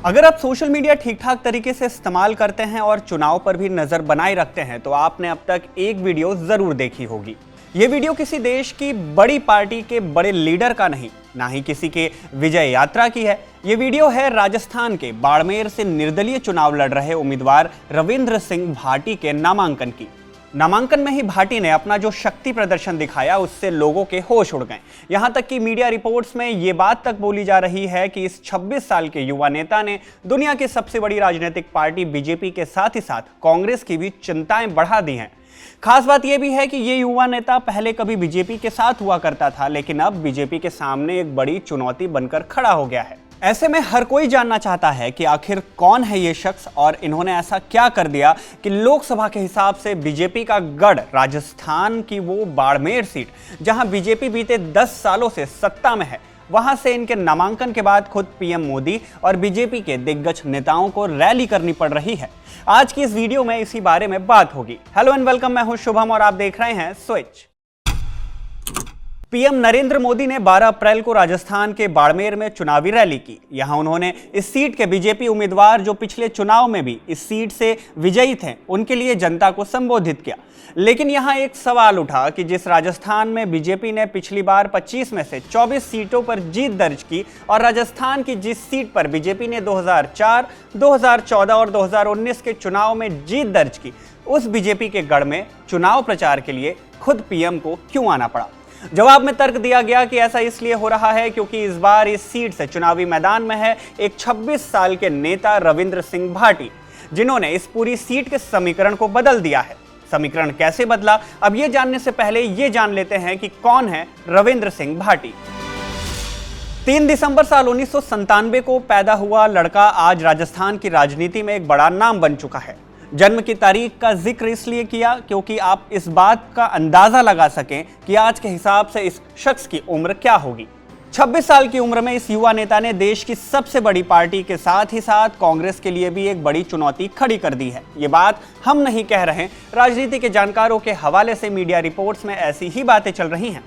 अगर आप social media ठीक ठाक तरीके से इस्तेमाल करते हैं और चुनाव पर भी नजर बनाए रखते हैं तो आपने अब तक एक वीडियो जरूर देखी होगी। ये वीडियो किसी देश की बड़ी पार्टी के बड़े लीडर का नहीं, ना ही किसी के विजय यात्रा की है। ये वीडियो है राजस्थान के बाड़मेर से निर्दलीय चुनाव लड़ रहे उम्मीदवार रविंद्र सिंह भाटी के नामांकन की। नामांकन में ही भाटी ने अपना जो शक्ति प्रदर्शन दिखाया उससे लोगों के होश उड़ गए। यहां तक कि मीडिया रिपोर्ट्स में ये बात तक बोली जा रही है कि इस 26 साल के युवा नेता ने दुनिया की सबसे बड़ी राजनीतिक पार्टी बीजेपी के साथ ही साथ कांग्रेस की भी चिंताएं बढ़ा दी हैं। खास बात यह भी है कि ये युवा नेता पहले कभी बीजेपी के साथ हुआ करता था, लेकिन अब बीजेपी के सामने एक बड़ी चुनौती बनकर खड़ा हो गया है। ऐसे में हर कोई जानना चाहता है कि आखिर कौन है ये शख्स और इन्होंने ऐसा क्या कर दिया कि लोकसभा के हिसाब से बीजेपी का गढ़ राजस्थान की वो बाड़मेर सीट, जहां बीजेपी बीते 10 सालों से सत्ता में है, वहां से इनके नामांकन के बाद खुद पीएम मोदी और बीजेपी के दिग्गज नेताओं को रैली करनी पड़ रही है। आज की इस वीडियो में इसी बारे में बात होगी। हेलो एंड वेलकम, मैं हूं शुभम और आप देख रहे हैं स्विच। पीएम नरेंद्र मोदी ने 12 अप्रैल को राजस्थान के बाड़मेर में चुनावी रैली की। यहां उन्होंने इस सीट के बीजेपी उम्मीदवार जो पिछले चुनाव में भी इस सीट से विजयी थे, उनके लिए जनता को संबोधित किया। लेकिन यहां एक सवाल उठा कि जिस राजस्थान में बीजेपी ने पिछली बार 25 में से 24 सीटों पर जीत दर्ज की और राजस्थान की जिस सीट पर बीजेपी ने 2004, 2014 और 2019 के चुनाव में जीत दर्ज की, उस बीजेपी के गढ़ में चुनाव प्रचार के लिए खुद पीएम को क्यों आना पड़ा? जवाब में तर्क दिया गया कि ऐसा इसलिए हो रहा है क्योंकि इस बार इस सीट से चुनावी मैदान में है एक 26 साल के नेता रविंद्र सिंह भाटी, जिन्होंने इस पूरी सीट के समीकरण को बदल दिया है। समीकरण कैसे बदला, अब ये जानने से पहले ये जान लेते हैं कि कौन है रविंद्र सिंह भाटी। 3 दिसंबर साल 1997 को पैदा हुआ लड़का आज राजस्थान की राजनीति में एक बड़ा नाम बन चुका है। जन्म की तारीख का जिक्र इसलिए किया क्योंकि आप इस बात का अंदाजा लगा सकें कि आज के हिसाब से इस शख्स की उम्र क्या होगी। 26 साल की उम्र में इस युवा नेता ने देश की सबसे बड़ी पार्टी के साथ ही साथ कांग्रेस के लिए भी एक बड़ी चुनौती खड़ी कर दी है। ये बात हम नहीं कह रहे, राजनीति के जानकारों के हवाले से मीडिया रिपोर्ट्स में ऐसी ही बातें चल रही हैं।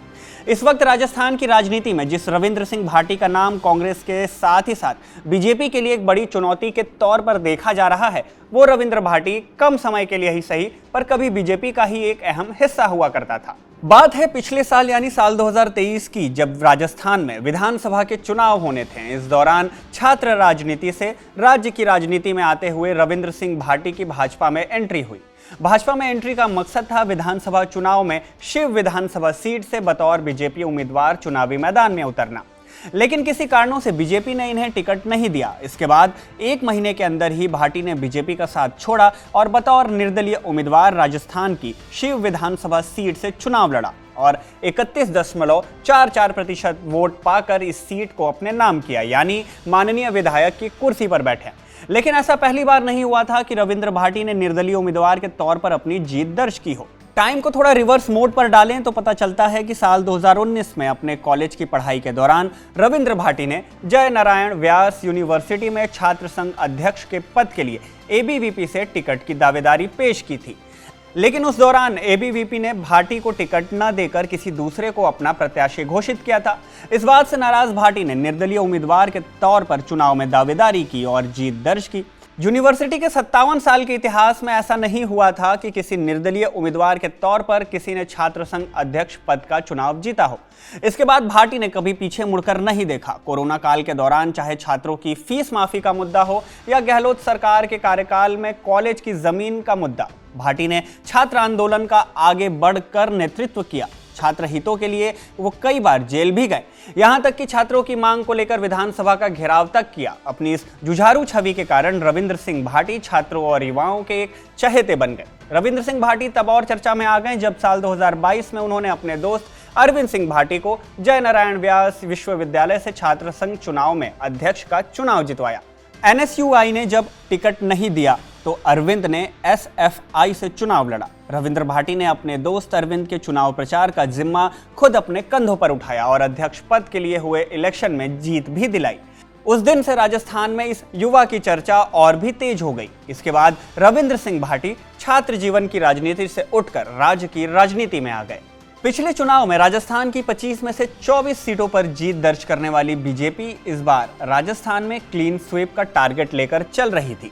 इस वक्त राजस्थान की राजनीति में जिस रविंद्र सिंह भाटी का नाम कांग्रेस के साथ ही साथ बीजेपी के लिए एक बड़ी चुनौती के तौर पर देखा जा रहा है, वो रविंद्र भाटी कम समय के लिए ही सही पर कभी बीजेपी का ही एक अहम हिस्सा हुआ करता था। बात है पिछले साल यानी साल 2023 की, जब राजस्थान में विधानसभा के चुनाव होने थे। इस दौरान छात्र राजनीति से राज्य की राजनीति में आते हुए रविंद्र सिंह भाटी की भाजपा में एंट्री हुई। भाजपा में एंट्री का मकसद था विधानसभा चुनाव में शिव विधानसभा सीट से बतौर बीजेपी उम्मीदवार चुनावी मैदान में उतरना, लेकिन किसी कारणों से बीजेपी ने इन्हें टिकट नहीं दिया। इसके बाद 1 महीने के अंदर ही भाटी ने बीजेपी का साथ छोड़ा और बतौर निर्दलीय उम्मीदवार राजस्थान की शिव विधानसभा सीट से चुनाव लड़ा और 31.44% वोट पाकर इस सीट को अपने नाम किया, यानी माननीय विधायक की कुर्सी पर बैठे। लेकिन ऐसा पहली बार नहीं हुआ था कि रविंद्र भाटी ने निर्दलीय उम्मीदवार के तौर पर अपनी जीत दर्ज की हो। टाइम को थोड़ा रिवर्स मोड पर डालें तो पता चलता है कि साल 2019 में अपने कॉलेज की पढ़ाई के दौरान रविंद्र भाटी ने जय नारायण व्यास यूनिवर्सिटी में छात्र संघ अध्यक्ष के पद के लिए एबीवीपी से टिकट की दावेदारी पेश की थी। लेकिन उस दौरान एबीवीपी ने भाटी को टिकट न देकर किसी दूसरे को अपना प्रत्याशी घोषित किया था। इस बात से नाराज भाटी ने निर्दलीय उम्मीदवार के तौर पर चुनाव में दावेदारी की और जीत दर्ज की। यूनिवर्सिटी के 57 साल के इतिहास में ऐसा नहीं हुआ था कि किसी निर्दलीय उम्मीदवार के तौर पर किसी ने छात्र संघ अध्यक्ष पद का चुनाव जीता हो। इसके बाद भाटी ने कभी पीछे मुड़कर नहीं देखा। कोरोना काल के दौरान चाहे छात्रों की फीस माफी का मुद्दा हो या गहलोत सरकार के कार्यकाल में कॉलेज की जमीन का मुद्दा, भाटी ने छात्र आंदोलन का आगे बढ़कर नेतृत्व किया। छात्र हितों के लिए वो कई बार जेल भी गए, यहां तक कि छात्रों की मांग को लेकर विधानसभा का घेराव तक किया। अपनी इस जुझारू छवि के कारण रविंद्र सिंह भाटी छात्रों और युवाओं के एक चहेते बन गए। रविंद्र सिंह भाटी तब और चर्चा में आ गए जब साल 2022 में उन्होंने अपने दोस्त अरविंद सिंह भाटी को जय नारायण व्यास विश्वविद्यालय से छात्र संघ चुनाव में अध्यक्ष का चुनाव जितवाया। एनएसयूआई ने जब टिकट नहीं दिया तो अरविंद ने एसएफआई से चुनाव लड़ा। रविंद्र भाटी ने अपने दोस्त अरविंद के चुनाव प्रचार का जिम्मा खुद अपने कंधों पर उठाया और अध्यक्ष पद के लिए हुए इलेक्शन में जीत भी दिलाई। उस दिन से राजस्थान में इस युवा की चर्चा और भी तेज हो गई। इसके बाद रविंद्र सिंह भाटी छात्र जीवन की राजनीति से उठकर राज्य की राजनीति में आ गए। पिछले चुनाव में राजस्थान की 25 में से 24 सीटों पर जीत दर्ज करने वाली बीजेपी इस बार राजस्थान में क्लीन स्वीप का टारगेट लेकर चल रही थी।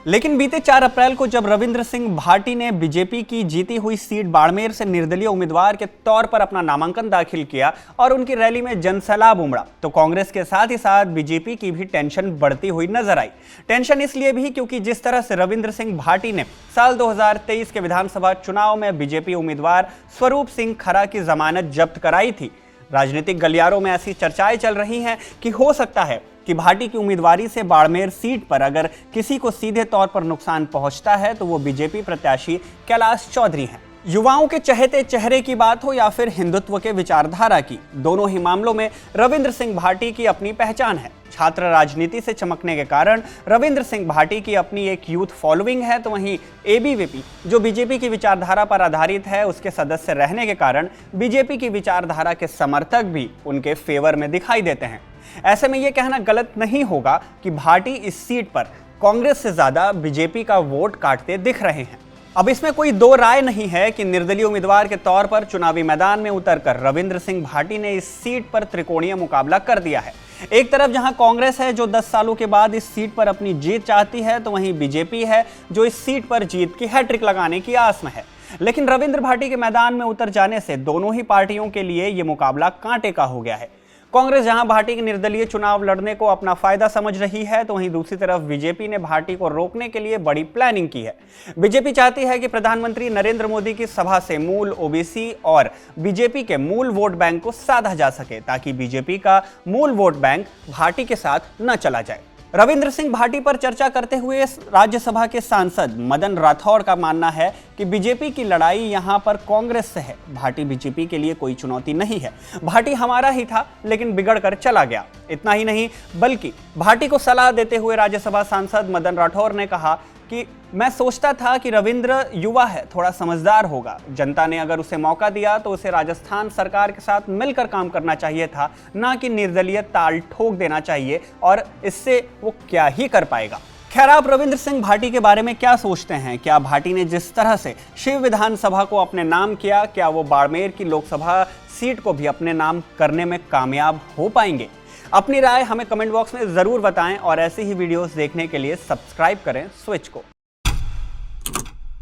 लेकिन बीते 4 अप्रैल को जब रविंद्र सिंह भाटी ने बीजेपी की जीती हुई सीट बाड़मेर से निर्दलीय उम्मीदवार के तौर पर अपना नामांकन दाखिल किया और उनकी रैली में जनसैलाब उमड़ा, तो कांग्रेस के साथ ही साथ बीजेपी की भी टेंशन बढ़ती हुई नजर आई। टेंशन इसलिए भी क्योंकि जिस तरह से रविंद्र सिंह भाटी ने साल 2023 के विधानसभा चुनाव में बीजेपी उम्मीदवार स्वरूप सिंह खरा की जमानत जब्त कराई थी, राजनीतिक गलियारों में ऐसी चर्चाएं चल रही हैं कि हो सकता है कि भाटी की उम्मीदवारी से बाड़मेर सीट पर अगर किसी को सीधे तौर पर नुकसान पहुंचता है तो वो बीजेपी प्रत्याशी कैलाश चौधरी हैं। युवाओं के चहेते चेहरे की बात हो या फिर हिंदुत्व के विचारधारा की, दोनों ही मामलों में रविंद्र सिंह भाटी की अपनी पहचान है। छात्र राजनीति से चमकने के कारण रविंद्र सिंह भाटी की अपनी एक यूथ फॉलोइंग है, तो वहीं एबीवीपी जो बीजेपी की विचारधारा पर आधारित है, उसके सदस्य रहने के कारण बीजेपी की विचारधारा के समर्थक भी उनके फेवर में दिखाई देते हैं। ऐसे में यह कहना गलत नहीं होगा कि भाटी इस सीट पर कांग्रेस से ज्यादा बीजेपी का वोट काटते दिख रहे हैं। अब इसमें कोई दो राय नहीं है कि निर्दलीय उम्मीदवार के तौर पर चुनावी मैदान में उतरकर रविंद्र सिंह भाटी ने इस सीट पर त्रिकोणीय मुकाबला कर दिया है। एक तरफ जहां कांग्रेस है जो 10 सालों के बाद इस सीट पर अपनी जीत चाहती है, तो वहीं बीजेपी है जो इस सीट पर जीत की हैट्रिक लगाने की आस में है। लेकिन रविंद्र भाटी के मैदान में उतर जाने से दोनों ही पार्टियों के लिए ये मुकाबला कांटे का हो गया है। कांग्रेस जहां भाटी के निर्दलीय चुनाव लड़ने को अपना फायदा समझ रही है, तो वहीं दूसरी तरफ बीजेपी ने भाटी को रोकने के लिए बड़ी प्लानिंग की है। बीजेपी चाहती है कि प्रधानमंत्री नरेंद्र मोदी की सभा से मूल ओबीसी और बीजेपी के मूल वोट बैंक को साधा जा सके, ताकि बीजेपी का मूल वोट बैंक भाटी के साथ न चला जाए। रविंद्र सिंह भाटी पर चर्चा करते हुए राज्यसभा के सांसद मदन राठौर का मानना है कि बीजेपी की लड़ाई यहां पर कांग्रेस से है। भाटी बीजेपी के लिए कोई चुनौती नहीं है। भाटी हमारा ही था लेकिन बिगड़ कर चला गया। इतना ही नहीं बल्कि भाटी को सलाह देते हुए राज्यसभा सांसद मदन राठौर ने कहा कि मैं सोचता था कि रविंद्र युवा है, थोड़ा समझदार होगा। जनता ने अगर उसे मौका दिया तो उसे राजस्थान सरकार के साथ मिलकर काम करना चाहिए था, ना कि निर्दलीय ताल ठोक देना चाहिए, और इससे वो क्या ही कर पाएगा। खैर, आप रविंद्र सिंह भाटी के बारे में क्या सोचते हैं? क्या भाटी ने जिस तरह से शिव विधानसभा को अपने नाम किया, क्या वो बाड़मेर की लोकसभा सीट को भी अपने नाम करने में कामयाब हो पाएंगे? अपनी राय हमें कमेंट बॉक्स में जरूर बताएं और ऐसी ही वीडियोस देखने के लिए सब्सक्राइब करें स्विच को।